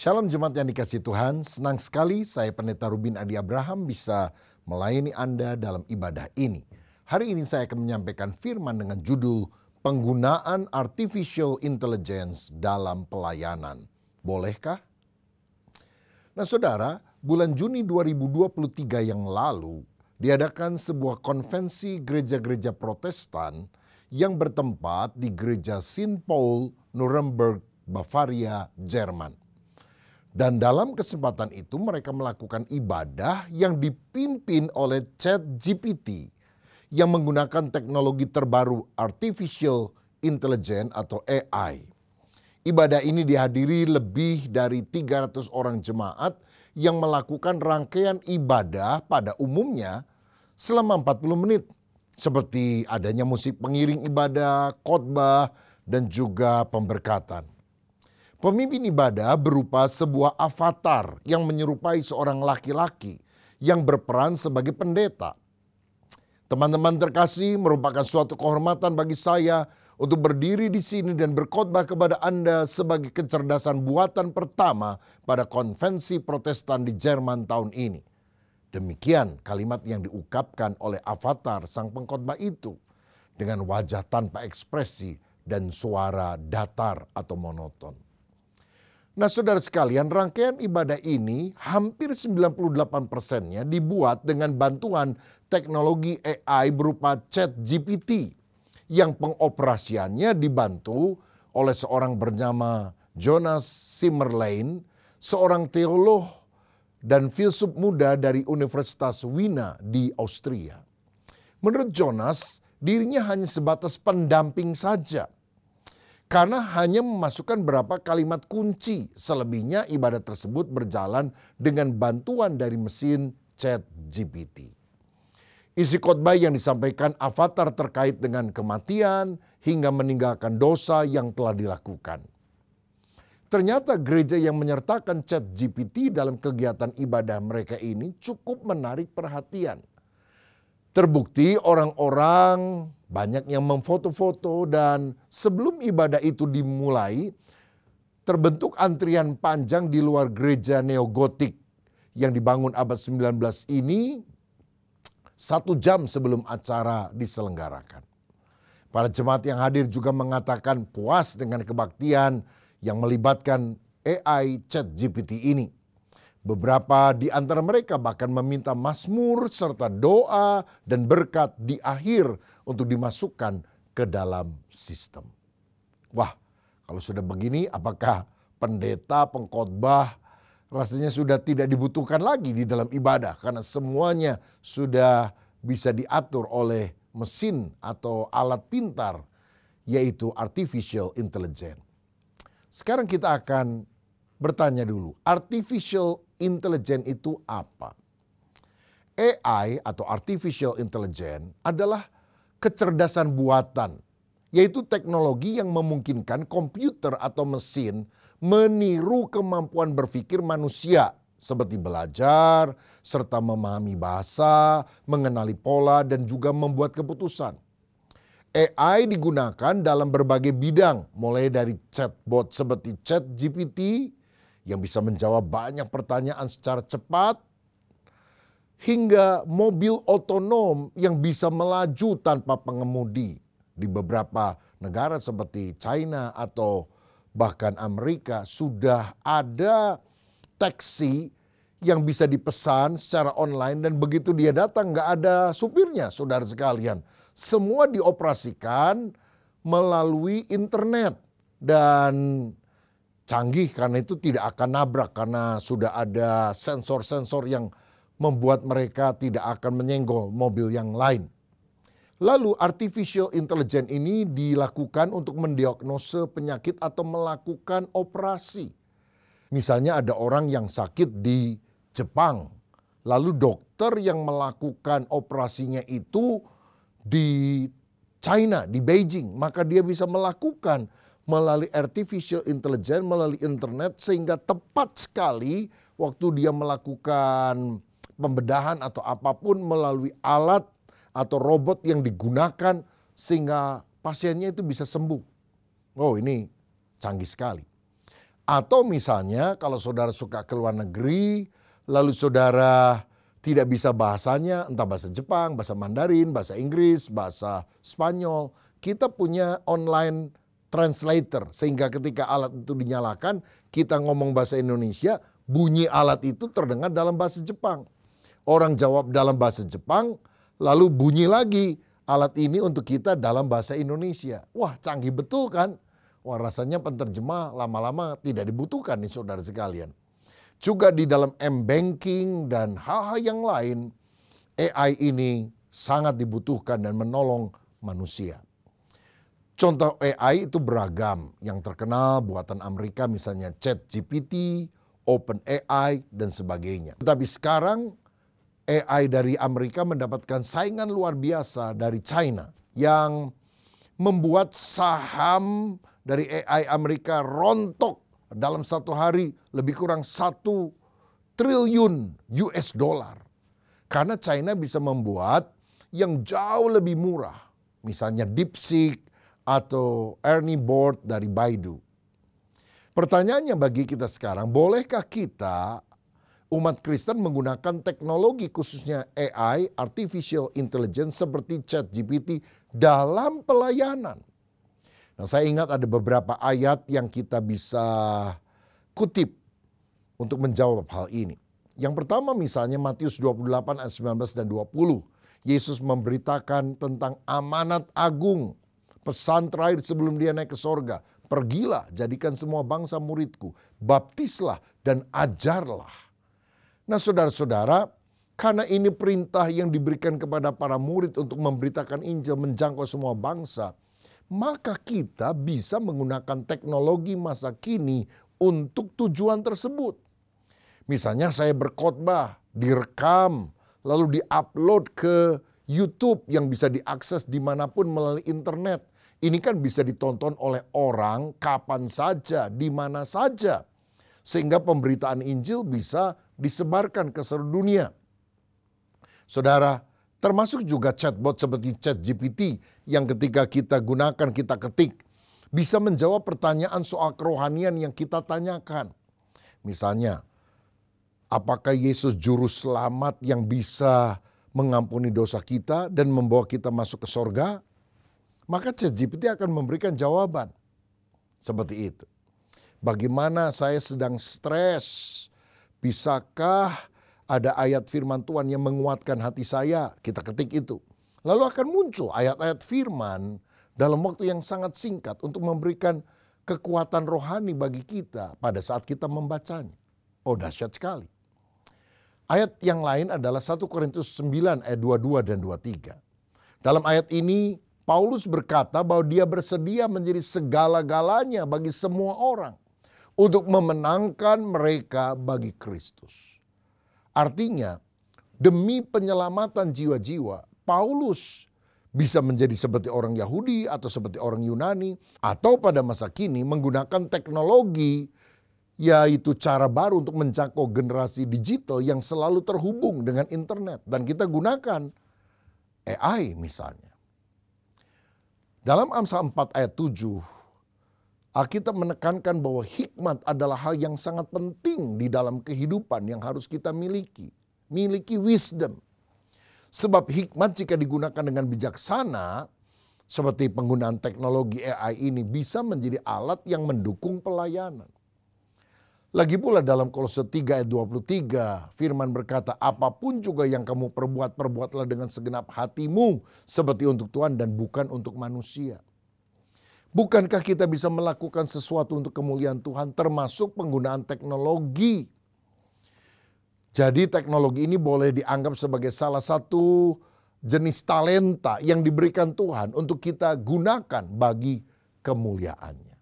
Shalom jemaat yang dikasihi Tuhan, senang sekali saya Pendeta Rubin Adi Abraham bisa melayani Anda dalam ibadah ini. Hari ini saya akan menyampaikan firman dengan judul Penggunaan Artificial Intelligence dalam Pelayanan. Bolehkah? Nah saudara, bulan Juni 2023 yang lalu diadakan sebuah konvensi gereja-gereja Protestan yang bertempat di Gereja St. Paul, Nuremberg, Bavaria, Jerman. Dan dalam kesempatan itu mereka melakukan ibadah yang dipimpin oleh ChatGPT yang menggunakan teknologi terbaru Artificial Intelligence atau AI. Ibadah ini dihadiri lebih dari 300 orang jemaat yang melakukan rangkaian ibadah pada umumnya selama 40 menit. Seperti adanya musik pengiring ibadah, khotbah, dan juga pemberkatan. Pemimpin ibadah berupa sebuah avatar yang menyerupai seorang laki-laki yang berperan sebagai pendeta. Teman-teman terkasih, merupakan suatu kehormatan bagi saya untuk berdiri di sini dan berkhotbah kepada Anda sebagai kecerdasan buatan pertama pada konvensi Protestan di Jerman tahun ini. Demikian kalimat yang diungkapkan oleh avatar sang pengkhotbah itu dengan wajah tanpa ekspresi dan suara datar atau monoton. Nah saudara sekalian, rangkaian ibadah ini hampir 98%-nya dibuat dengan bantuan teknologi AI berupa ChatGPT yang pengoperasiannya dibantu oleh seorang bernama Jonas Simmerlein, seorang teolog dan filsuf muda dari Universitas Wina di Austria. Menurut Jonas, dirinya hanya sebatas pendamping saja. Karena hanya memasukkan beberapa kalimat kunci, selebihnya ibadah tersebut berjalan dengan bantuan dari mesin ChatGPT. Isi khotbah yang disampaikan avatar terkait dengan kematian hingga meninggalkan dosa yang telah dilakukan. Ternyata gereja yang menyertakan ChatGPT dalam kegiatan ibadah mereka ini cukup menarik perhatian. Terbukti orang-orang banyak yang memfoto-foto dan sebelum ibadah itu dimulai, terbentuk antrian panjang di luar gereja neogotik yang dibangun abad 19 ini 1 jam sebelum acara diselenggarakan. Para jemaat yang hadir juga mengatakan puas dengan kebaktian yang melibatkan AI ChatGPT ini. Beberapa di antara mereka bahkan meminta mazmur serta doa dan berkat di akhir untuk dimasukkan ke dalam sistem. Wah, kalau sudah begini apakah pendeta, pengkhotbah rasanya sudah tidak dibutuhkan lagi di dalam ibadah karena semuanya sudah bisa diatur oleh mesin atau alat pintar yaitu artificial intelligence. Sekarang kita akan bertanya dulu, artificial intelligence itu apa? AI atau artificial intelligence adalah kecerdasan buatan, yaitu teknologi yang memungkinkan komputer atau mesin meniru kemampuan berpikir manusia seperti belajar, serta memahami bahasa, mengenali pola, dan juga membuat keputusan. AI digunakan dalam berbagai bidang, mulai dari chatbot seperti ChatGPT, yang bisa menjawab banyak pertanyaan secara cepat, hingga mobil otonom yang bisa melaju tanpa pengemudi. Di beberapa negara seperti China atau bahkan Amerika sudah ada taksi yang bisa dipesan secara online dan begitu dia datang nggak ada supirnya, saudara sekalian. Semua dioperasikan melalui internet dan canggih karena itu tidak akan nabrak karena sudah ada sensor-sensor yang membuat mereka tidak akan menyenggol mobil yang lain. Lalu artificial intelligence ini dilakukan untuk mendiagnose penyakit atau melakukan operasi. Misalnya ada orang yang sakit di Jepang, lalu dokter yang melakukan operasinya itu di China, di Beijing, maka dia bisa melakukan melalui artificial intelligence, melalui internet sehingga tepat sekali waktu dia melakukan pembedahan atau apapun melalui alat atau robot yang digunakan sehingga pasiennya itu bisa sembuh. Oh ini canggih sekali. Atau misalnya kalau saudara suka ke luar negeri, lalu saudara tidak bisa bahasanya, entah bahasa Jepang, bahasa Mandarin, bahasa Inggris, bahasa Spanyol, kita punya online translator. Sehingga ketika alat itu dinyalakan, kita ngomong bahasa Indonesia, bunyi alat itu terdengar dalam bahasa Jepang. Orang jawab dalam bahasa Jepang, lalu bunyi lagi alat ini untuk kita dalam bahasa Indonesia. Wah, canggih betul kan? Wah, rasanya penterjemah lama-lama tidak dibutuhkan nih saudara sekalian. Juga di dalam M-Banking dan hal-hal yang lain, AI ini sangat dibutuhkan dan menolong manusia. Contoh AI itu beragam, yang terkenal buatan Amerika misalnya ChatGPT, OpenAI, dan sebagainya. Tapi sekarang AI dari Amerika mendapatkan saingan luar biasa dari China yang membuat saham dari AI Amerika rontok dalam satu hari lebih kurang 1 triliun US dollar. Karena China bisa membuat yang jauh lebih murah. Misalnya DeepSeek atau Ernie Board dari Baidu. Pertanyaannya bagi kita sekarang, bolehkah kita umat Kristen menggunakan teknologi khususnya AI, Artificial Intelligence seperti ChatGPT dalam pelayanan? Nah, saya ingat ada beberapa ayat yang kita bisa kutip untuk menjawab hal ini. Yang pertama misalnya Matius 28 ayat 19 dan 20. Yesus memberitakan tentang amanat agung, pesan terakhir sebelum dia naik ke sorga. Pergilah, jadikan semua bangsa muridku, baptislah dan ajarlah. Nah saudara-saudara, karena ini perintah yang diberikan kepada para murid untuk memberitakan Injil menjangkau semua bangsa, maka kita bisa menggunakan teknologi masa kini untuk tujuan tersebut. Misalnya saya berkhotbah, direkam, lalu diupload ke YouTube yang bisa diakses dimanapun melalui internet. Ini kan bisa ditonton oleh orang kapan saja, di mana saja. Sehingga pemberitaan Injil bisa disebarkan ke seluruh dunia. Saudara, termasuk juga chatbot seperti ChatGPT yang ketika kita gunakan, kita ketik, bisa menjawab pertanyaan soal kerohanian yang kita tanyakan. Misalnya, apakah Yesus juru selamat yang bisa mengampuni dosa kita dan membawa kita masuk ke sorga? Maka ChatGPT akan memberikan jawaban seperti itu. Bagaimana saya sedang stres? Bisakah ada ayat firman Tuhan yang menguatkan hati saya? Kita ketik itu. Lalu akan muncul ayat-ayat firman dalam waktu yang sangat singkat untuk memberikan kekuatan rohani bagi kita pada saat kita membacanya. Oh, dahsyat sekali. Ayat yang lain adalah 1 Korintus 9 ayat 22 dan 23. Dalam ayat ini Paulus berkata bahwa dia bersedia menjadi segala-galanya bagi semua orang untuk memenangkan mereka bagi Kristus. Artinya, demi penyelamatan jiwa-jiwa, Paulus bisa menjadi seperti orang Yahudi atau seperti orang Yunani, atau pada masa kini menggunakan teknologi, yaitu cara baru untuk menjangkau generasi digital yang selalu terhubung dengan internet. Dan kita gunakan AI misalnya. Dalam Amsal 4 ayat 7, Alkitab menekankan bahwa hikmat adalah hal yang sangat penting di dalam kehidupan yang harus kita miliki. Miliki wisdom. Sebab hikmat jika digunakan dengan bijaksana, seperti penggunaan teknologi AI ini bisa menjadi alat yang mendukung pelayanan. Lagi pula dalam Kolose 3 ayat 23, firman berkata, apapun juga yang kamu perbuat, perbuatlah dengan segenap hatimu seperti untuk Tuhan dan bukan untuk manusia. Bukankah kita bisa melakukan sesuatu untuk kemuliaan Tuhan termasuk penggunaan teknologi? Jadi teknologi ini boleh dianggap sebagai salah satu jenis talenta yang diberikan Tuhan untuk kita gunakan bagi kemuliaannya.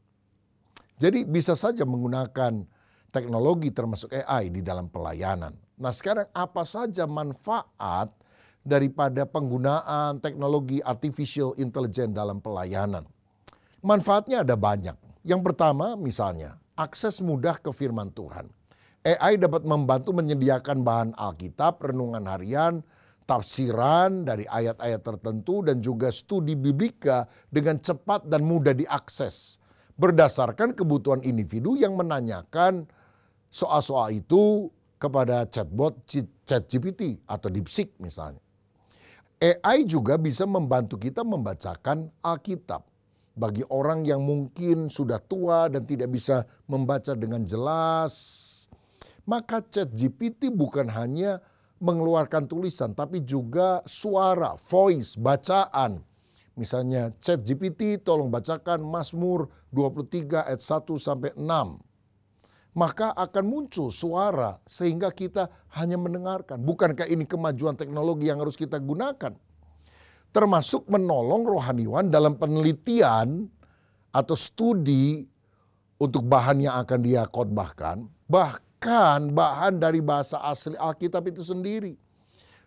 Jadi bisa saja menggunakan teknologi termasuk AI di dalam pelayanan. Nah sekarang apa saja manfaat daripada penggunaan teknologi artificial intelligence dalam pelayanan? Manfaatnya ada banyak. Yang pertama misalnya akses mudah ke firman Tuhan. AI dapat membantu menyediakan bahan Alkitab, renungan harian, tafsiran dari ayat-ayat tertentu dan juga studi biblika dengan cepat dan mudah diakses. berdasarkan kebutuhan individu yang menanyakan soal-soal itu kepada chatbot ChatGPT atau DeepSeek misalnya. AI juga bisa membantu kita membacakan Alkitab. Bagi orang yang mungkin sudah tua dan tidak bisa membaca dengan jelas, maka ChatGPT bukan hanya mengeluarkan tulisan, tapi juga suara, voice, bacaan. Misalnya ChatGPT tolong bacakan Mazmur 23 ayat 1 sampai 6. Maka akan muncul suara sehingga kita hanya mendengarkan. Bukankah ini kemajuan teknologi yang harus kita gunakan? Termasuk menolong rohaniwan dalam penelitian atau studi untuk bahan yang akan dia khotbahkan. Bahkan bahan dari bahasa asli Alkitab itu sendiri.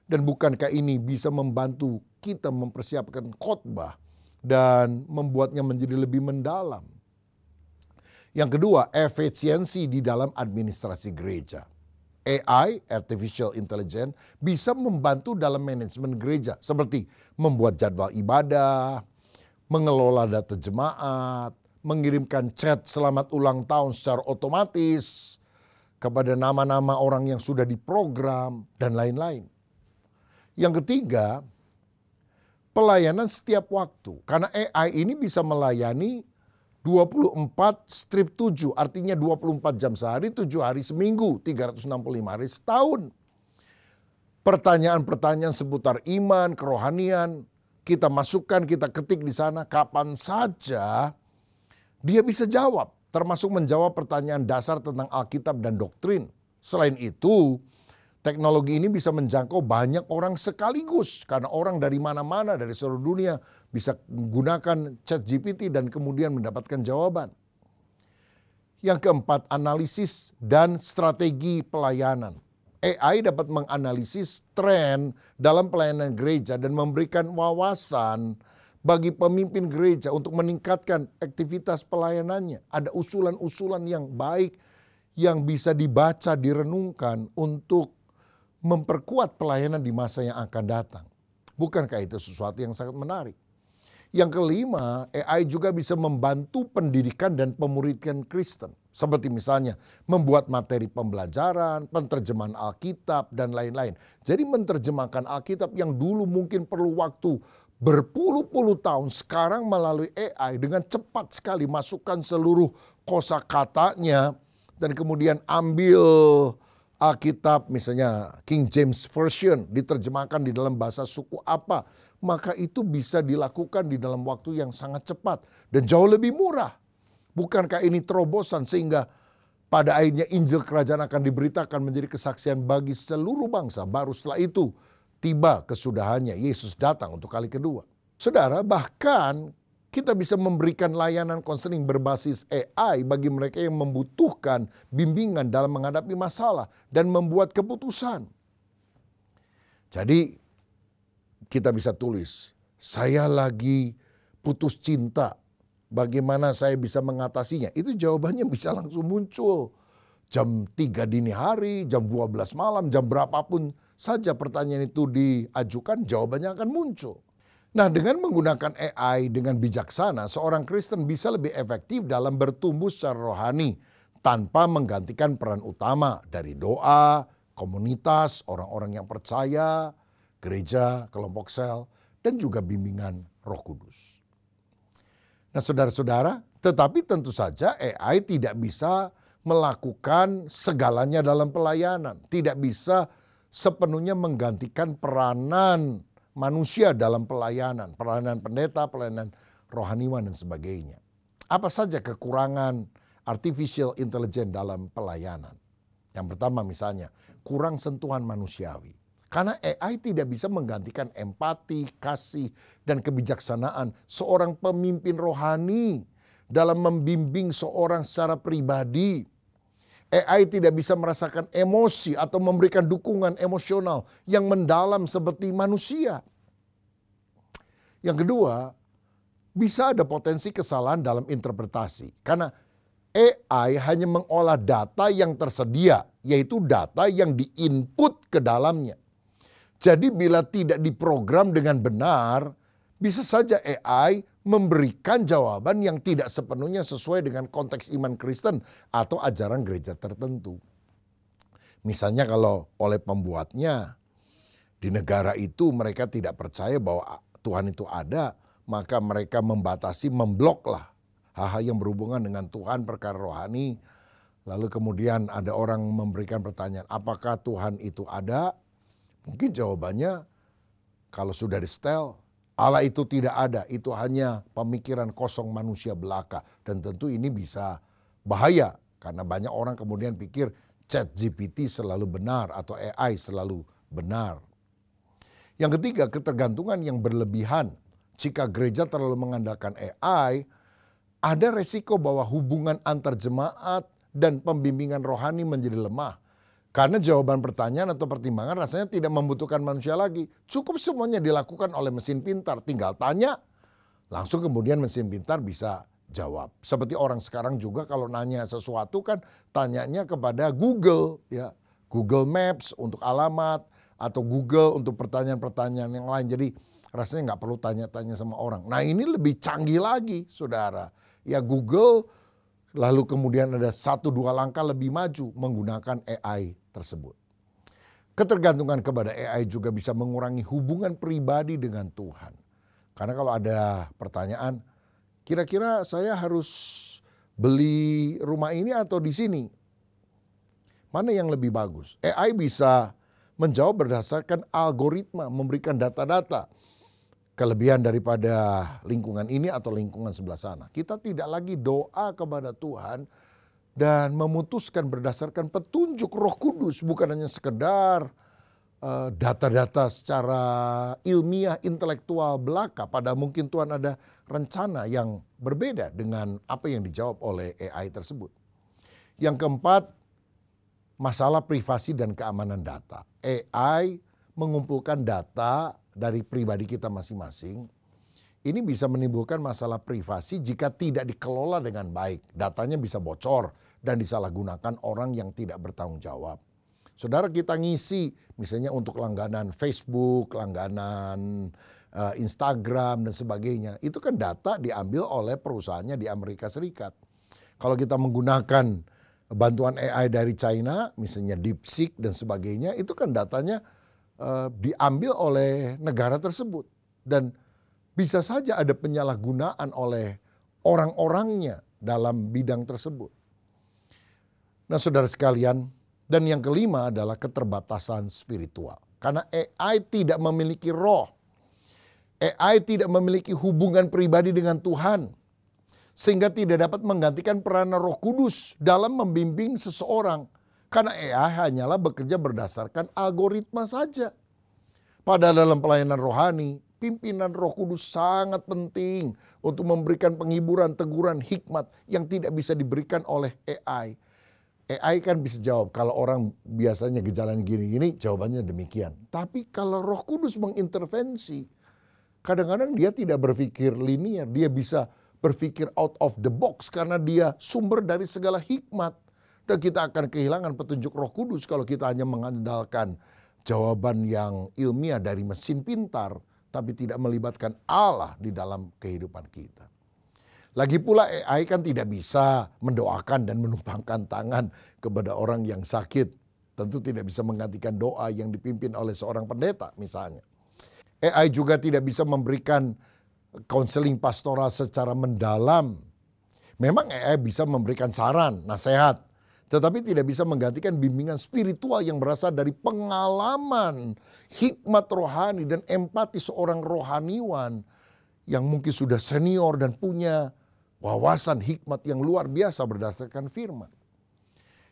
Dan bukankah ini bisa membantu kita mempersiapkan khotbah dan membuatnya menjadi lebih mendalam? Yang kedua, efisiensi di dalam administrasi gereja. AI, Artificial Intelligence, bisa membantu dalam manajemen gereja. Seperti membuat jadwal ibadah, mengelola data jemaat, mengirimkan chat selamat ulang tahun secara otomatis kepada nama-nama orang yang sudah diprogram, dan lain-lain. Yang ketiga, pelayanan setiap waktu. Karena AI ini bisa melayani 24/7, artinya 24 jam sehari, 7 hari seminggu, 365 hari setahun. Pertanyaan-pertanyaan seputar iman, kerohanian, kita masukkan, kita ketik di sana, kapan saja dia bisa jawab. Termasuk menjawab pertanyaan dasar tentang Alkitab dan doktrin. Selain itu, teknologi ini bisa menjangkau banyak orang sekaligus. Karena orang dari mana-mana, dari seluruh dunia bisa menggunakan ChatGPT dan kemudian mendapatkan jawaban. Yang keempat, analisis dan strategi pelayanan. AI dapat menganalisis tren dalam pelayanan gereja dan memberikan wawasan bagi pemimpin gereja untuk meningkatkan aktivitas pelayanannya. Ada usulan-usulan yang baik yang bisa dibaca, direnungkan untuk memperkuat pelayanan di masa yang akan datang. Bukankah itu sesuatu yang sangat menarik? Yang kelima, AI juga bisa membantu pendidikan dan pemuridan Kristen. Seperti misalnya membuat materi pembelajaran, penerjemahan Alkitab, dan lain-lain. Jadi menerjemahkan Alkitab yang dulu mungkin perlu waktu berpuluh-puluh tahun, sekarang melalui AI dengan cepat sekali masukkan seluruh kosakatanya dan kemudian ambil Alkitab misalnya King James Version diterjemahkan di dalam bahasa suku apa, maka itu bisa dilakukan di dalam waktu yang sangat cepat dan jauh lebih murah. Bukankah ini terobosan sehingga pada akhirnya Injil Kerajaan akan diberitakan menjadi kesaksian bagi seluruh bangsa. Baru setelah itu tiba kesudahannya, Yesus datang untuk kali kedua. Saudara, bahkan kita bisa memberikan layanan konseling berbasis AI bagi mereka yang membutuhkan bimbingan dalam menghadapi masalah dan membuat keputusan. Jadi kita bisa tulis, saya lagi putus cinta, bagaimana saya bisa mengatasinya? Itu jawabannya bisa langsung muncul. Jam 3 dini hari, jam 12 malam, jam berapapun saja pertanyaan itu diajukan, jawabannya akan muncul. Nah, dengan menggunakan AI dengan bijaksana, seorang Kristen bisa lebih efektif dalam bertumbuh secara rohani tanpa menggantikan peran utama dari doa, komunitas, orang-orang yang percaya, gereja, kelompok sel, dan juga bimbingan Roh Kudus. Nah, saudara-saudara, tetapi tentu saja AI tidak bisa melakukan segalanya dalam pelayanan, tidak bisa sepenuhnya menggantikan peranan manusia dalam pelayanan pendeta, pelayanan rohaniwan dan sebagainya. Apa saja kekurangan artificial intelligence dalam pelayanan? Yang pertama misalnya, kurang sentuhan manusiawi. Karena AI tidak bisa menggantikan empati, kasih, dan kebijaksanaan seorang pemimpin rohani dalam membimbing seorang secara pribadi. AI tidak bisa merasakan emosi atau memberikan dukungan emosional yang mendalam seperti manusia. Yang kedua, bisa ada potensi kesalahan dalam interpretasi. Karena AI hanya mengolah data yang tersedia, yaitu data yang diinput ke dalamnya. Jadi bila tidak diprogram dengan benar, bisa saja AI memberikan jawaban yang tidak sepenuhnya sesuai dengan konteks iman Kristen atau ajaran gereja tertentu. Misalnya kalau oleh pembuatnya di negara itu mereka tidak percaya bahwa Tuhan itu ada, maka mereka membatasi, membloklah hal-hal yang berhubungan dengan Tuhan, perkara rohani. Lalu kemudian ada orang memberikan pertanyaan, apakah Tuhan itu ada? Mungkin jawabannya kalau sudah di-setel, Allah itu tidak ada, itu hanya pemikiran kosong manusia belaka. Dan tentu ini bisa bahaya karena banyak orang kemudian pikir ChatGPT selalu benar atau AI selalu benar. Yang ketiga, ketergantungan yang berlebihan. Jika gereja terlalu mengandalkan AI, ada resiko bahwa hubungan antar jemaat dan pembimbingan rohani menjadi lemah. Karena jawaban pertanyaan atau pertimbangan rasanya tidak membutuhkan manusia lagi. Cukup semuanya dilakukan oleh mesin pintar. Tinggal tanya, langsung kemudian mesin pintar bisa jawab. Seperti orang sekarang juga kalau nanya sesuatu kan tanyanya kepada Google. Ya, Google Maps untuk alamat atau Google untuk pertanyaan-pertanyaan yang lain. Jadi rasanya nggak perlu tanya-tanya sama orang. Nah ini lebih canggih lagi saudara. Ya Google lalu kemudian ada 1-2 langkah lebih maju menggunakan AI tersebut. Ketergantungan kepada AI juga bisa mengurangi hubungan pribadi dengan Tuhan. Karena kalau ada pertanyaan, kira-kira saya harus beli rumah ini atau di sini? Mana yang lebih bagus? AI bisa menjawab berdasarkan algoritma, memberikan data-data. Kelebihan daripada lingkungan ini atau lingkungan sebelah sana. Kita tidak lagi doa kepada Tuhan dan memutuskan berdasarkan petunjuk Roh Kudus, bukan hanya sekedar data-data secara ilmiah intelektual belaka. Pada mungkin Tuhan ada rencana yang berbeda dengan apa yang dijawab oleh AI tersebut. Yang keempat, masalah privasi dan keamanan data. AI mengumpulkan data dari pribadi kita masing-masing. Ini bisa menimbulkan masalah privasi jika tidak dikelola dengan baik. Datanya bisa bocor dan disalahgunakan orang yang tidak bertanggung jawab. Saudara, kita ngisi misalnya untuk langganan Facebook, langganan Instagram dan sebagainya. Itu kan data diambil oleh perusahaannya di Amerika Serikat. Kalau kita menggunakan bantuan AI dari China, misalnya DeepSeek dan sebagainya, itu kan datanya diambil oleh negara tersebut. Dan bisa saja ada penyalahgunaan oleh orang-orangnya dalam bidang tersebut. Nah saudara sekalian, dan yang kelima adalah keterbatasan spiritual. Karena AI tidak memiliki roh. AI tidak memiliki hubungan pribadi dengan Tuhan. Sehingga tidak dapat menggantikan peranan Roh Kudus dalam membimbing seseorang. Karena AI hanyalah bekerja berdasarkan algoritma saja. Padahal dalam pelayanan rohani, pimpinan Roh Kudus sangat penting untuk memberikan penghiburan, teguran, hikmat yang tidak bisa diberikan oleh AI. AI kan bisa jawab, kalau orang biasanya gejalanya gini-gini, jawabannya demikian. Tapi kalau Roh Kudus mengintervensi, kadang-kadang dia tidak berpikir linear, dia bisa berpikir out of the box karena dia sumber dari segala hikmat. Dan kita akan kehilangan petunjuk Roh Kudus kalau kita hanya mengandalkan jawaban yang ilmiah dari mesin pintar, tapi tidak melibatkan Allah di dalam kehidupan kita. Lagi pula AI kan tidak bisa mendoakan dan menumpangkan tangan kepada orang yang sakit. Tentu tidak bisa menggantikan doa yang dipimpin oleh seorang pendeta misalnya. AI juga tidak bisa memberikan konseling pastoral secara mendalam. Memang AI bisa memberikan saran, nasihat, tetapi tidak bisa menggantikan bimbingan spiritual yang berasal dari pengalaman, hikmat rohani dan empati seorang rohaniwan yang mungkin sudah senior dan punya wawasan hikmat yang luar biasa berdasarkan firman.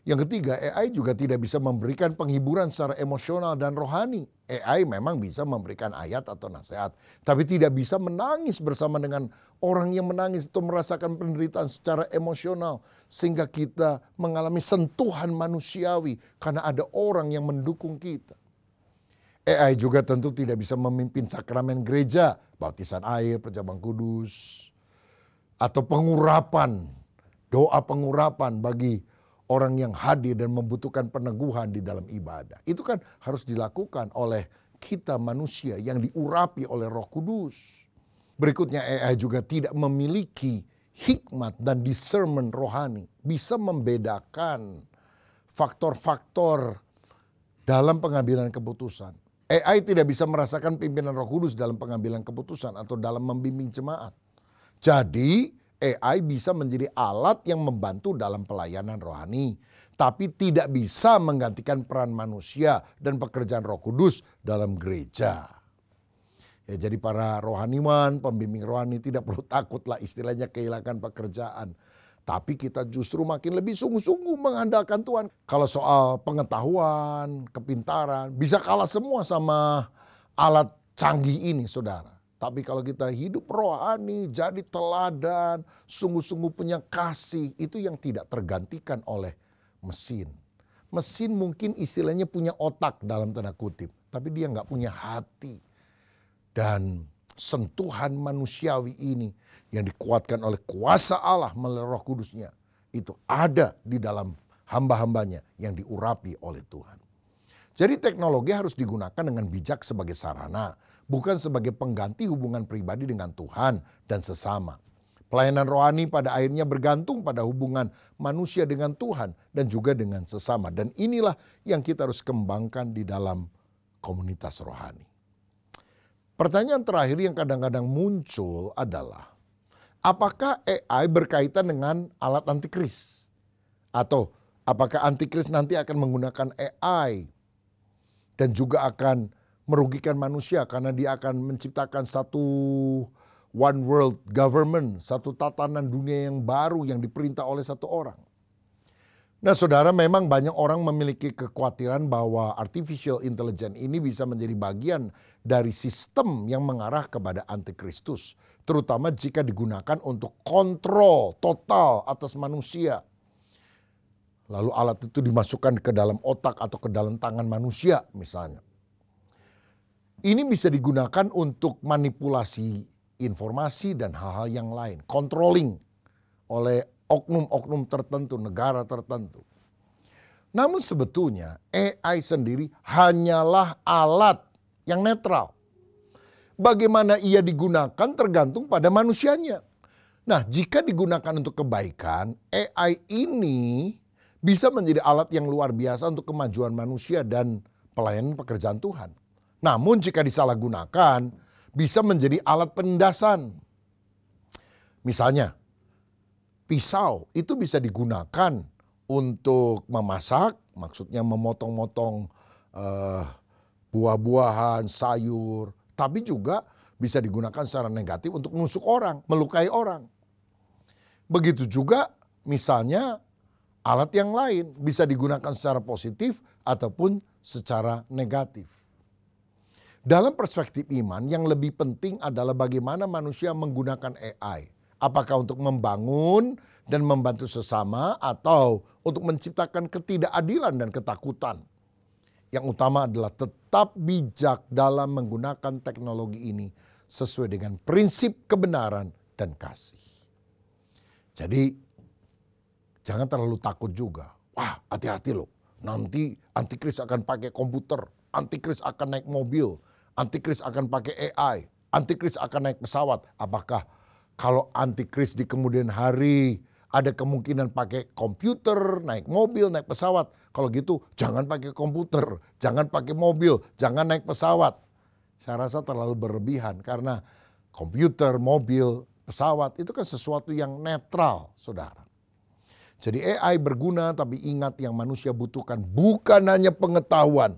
Yang ketiga, AI juga tidak bisa memberikan penghiburan secara emosional dan rohani. AI memang bisa memberikan ayat atau nasihat, tapi tidak bisa menangis bersama dengan orang yang menangis atau merasakan penderitaan secara emosional. Sehingga kita mengalami sentuhan manusiawi karena ada orang yang mendukung kita. AI juga tentu tidak bisa memimpin sakramen gereja, baptisan air, perjamuan kudus, atau pengurapan, doa pengurapan bagi orang yang hadir dan membutuhkan peneguhan di dalam ibadah. Itu kan harus dilakukan oleh kita manusia yang diurapi oleh Roh Kudus. Berikutnya, AI juga tidak memiliki hikmat dan discernment rohani. Bisa membedakan faktor-faktor dalam pengambilan keputusan. AI tidak bisa merasakan pimpinan Roh Kudus dalam pengambilan keputusan atau dalam membimbing jemaat. Jadi AI bisa menjadi alat yang membantu dalam pelayanan rohani, tapi tidak bisa menggantikan peran manusia dan pekerjaan Roh Kudus dalam gereja. Ya, jadi para rohaniwan, pembimbing rohani tidak perlu takutlah istilahnya kehilangan pekerjaan. Tapi kita justru makin lebih sungguh-sungguh mengandalkan Tuhan. Kalau soal pengetahuan, kepintaran, bisa kalah semua sama alat canggih ini, saudara. Tapi kalau kita hidup rohani, jadi teladan, sungguh-sungguh punya kasih, itu yang tidak tergantikan oleh mesin. Mesin mungkin istilahnya punya otak dalam tanda kutip, tapi dia nggak punya hati. Dan sentuhan manusiawi ini yang dikuatkan oleh kuasa Allah melalui Roh Kudusnya, itu ada di dalam hamba-hambanya yang diurapi oleh Tuhan. Jadi teknologi harus digunakan dengan bijak sebagai sarana, bukan sebagai pengganti hubungan pribadi dengan Tuhan dan sesama. Pelayanan rohani pada akhirnya bergantung pada hubungan manusia dengan Tuhan dan juga dengan sesama. Dan inilah yang kita harus kembangkan di dalam komunitas rohani. Pertanyaan terakhir yang kadang-kadang muncul adalah, apakah AI berkaitan dengan alat antikris? Atau apakah antikris nanti akan menggunakan AI dan juga akan merugikan manusia karena dia akan menciptakan satu one world government, satu tatanan dunia yang baru yang diperintah oleh satu orang. Nah saudara, memang banyak orang memiliki kekhawatiran bahwa artificial intelligence ini bisa menjadi bagian dari sistem yang mengarah kepada antikristus. Terutama jika digunakan untuk kontrol total atas manusia. Lalu alat itu dimasukkan ke dalam otak atau ke dalam tangan manusia misalnya. Ini bisa digunakan untuk manipulasi informasi dan hal-hal yang lain. Controlling oleh oknum-oknum tertentu, negara tertentu. Namun sebetulnya AI sendiri hanyalah alat yang netral. Bagaimana ia digunakan tergantung pada manusianya. Nah, jika digunakan untuk kebaikan, AI ini bisa menjadi alat yang luar biasa untuk kemajuan manusia dan pelayanan pekerjaan Tuhan. Namun jika disalahgunakan, bisa menjadi alat penindasan. Misalnya, pisau itu bisa digunakan untuk memasak, maksudnya memotong-motong buah-buahan, sayur. Tapi juga bisa digunakan secara negatif untuk menusuk orang, melukai orang. Begitu juga misalnya alat yang lain bisa digunakan secara positif ataupun secara negatif. Dalam perspektif iman yang lebih penting adalah bagaimana manusia menggunakan AI. Apakah untuk membangun dan membantu sesama atau untuk menciptakan ketidakadilan dan ketakutan. Yang utama adalah tetap bijak dalam menggunakan teknologi ini sesuai dengan prinsip kebenaran dan kasih. Jadi jangan terlalu takut juga. Wah, hati-hati loh. Nanti antikris akan pakai komputer, antikris akan naik mobil, antikris akan pakai AI, antikris akan naik pesawat. Apakah kalau antikris di kemudian hari ada kemungkinan pakai komputer, naik mobil, naik pesawat. Kalau gitu jangan pakai komputer, jangan pakai mobil, jangan naik pesawat. Saya rasa terlalu berlebihan karena komputer, mobil, pesawat itu kan sesuatu yang netral, saudara. Jadi AI berguna, tapi ingat yang manusia butuhkan bukan hanya pengetahuan,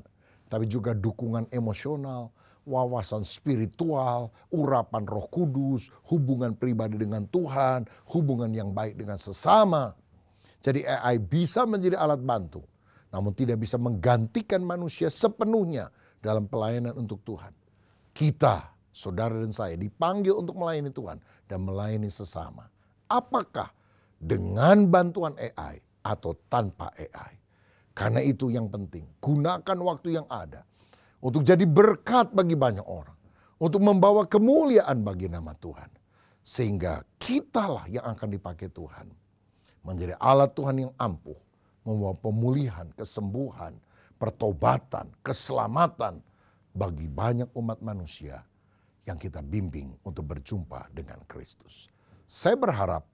tapi juga dukungan emosional, wawasan spiritual, urapan Roh Kudus, hubungan pribadi dengan Tuhan, hubungan yang baik dengan sesama. Jadi AI bisa menjadi alat bantu, namun tidak bisa menggantikan manusia sepenuhnya dalam pelayanan untuk Tuhan. Kita, saudara dan saya, dipanggil untuk melayani Tuhan dan melayani sesama. Apakah dengan bantuan AI atau tanpa AI? Karena itu yang penting, gunakan waktu yang ada untuk jadi berkat bagi banyak orang. Untuk membawa kemuliaan bagi nama Tuhan. Sehingga kitalah yang akan dipakai Tuhan. Menjadi alat Tuhan yang ampuh. Membawa pemulihan, kesembuhan, pertobatan, keselamatan bagi banyak umat manusia. yang kita bimbing untuk berjumpa dengan Kristus. Saya berharap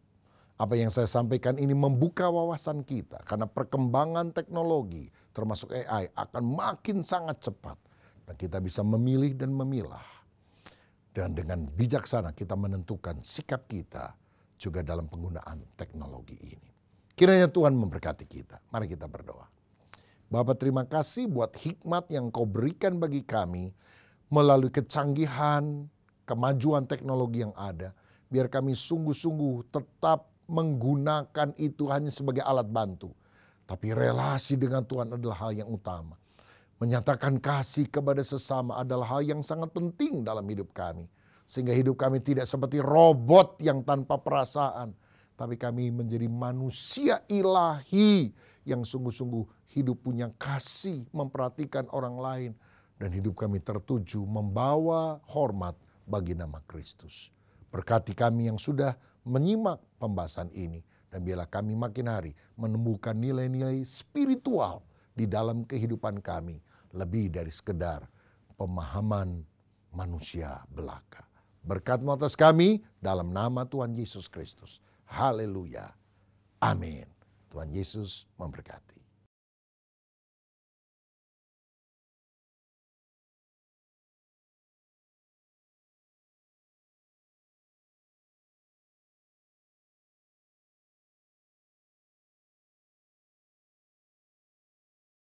apa yang saya sampaikan ini membuka wawasan kita, karena perkembangan teknologi termasuk AI akan makin sangat cepat dan kita bisa memilih dan memilah. Dan dengan bijaksana kita menentukan sikap kita juga dalam penggunaan teknologi ini. Kiranya Tuhan memberkati kita. Mari kita berdoa. Bapa, terima kasih buat hikmat yang Kau berikan bagi kami melalui kecanggihan, kemajuan teknologi yang ada. Biar kami sungguh-sungguh tetap menggunakan itu hanya sebagai alat bantu. Tapi relasi dengan Tuhan adalah hal yang utama. Menyatakan kasih kepada sesama adalah hal yang sangat penting dalam hidup kami. Sehingga hidup kami tidak seperti robot yang tanpa perasaan. Tapi kami menjadi manusia ilahi yang sungguh-sungguh hidup punya kasih, memperhatikan orang lain. Dan hidup kami tertuju membawa hormat bagi nama Kristus. Berkati kami yang sudah menyimak pembahasan ini. Dan biarlah kami makin hari menemukan nilai-nilai spiritual di dalam kehidupan kami. Lebih dari sekedar pemahaman manusia belaka. Berkat-Mu atas kami dalam nama Tuhan Yesus Kristus. Haleluya. Amin. Tuhan Yesus memberkati.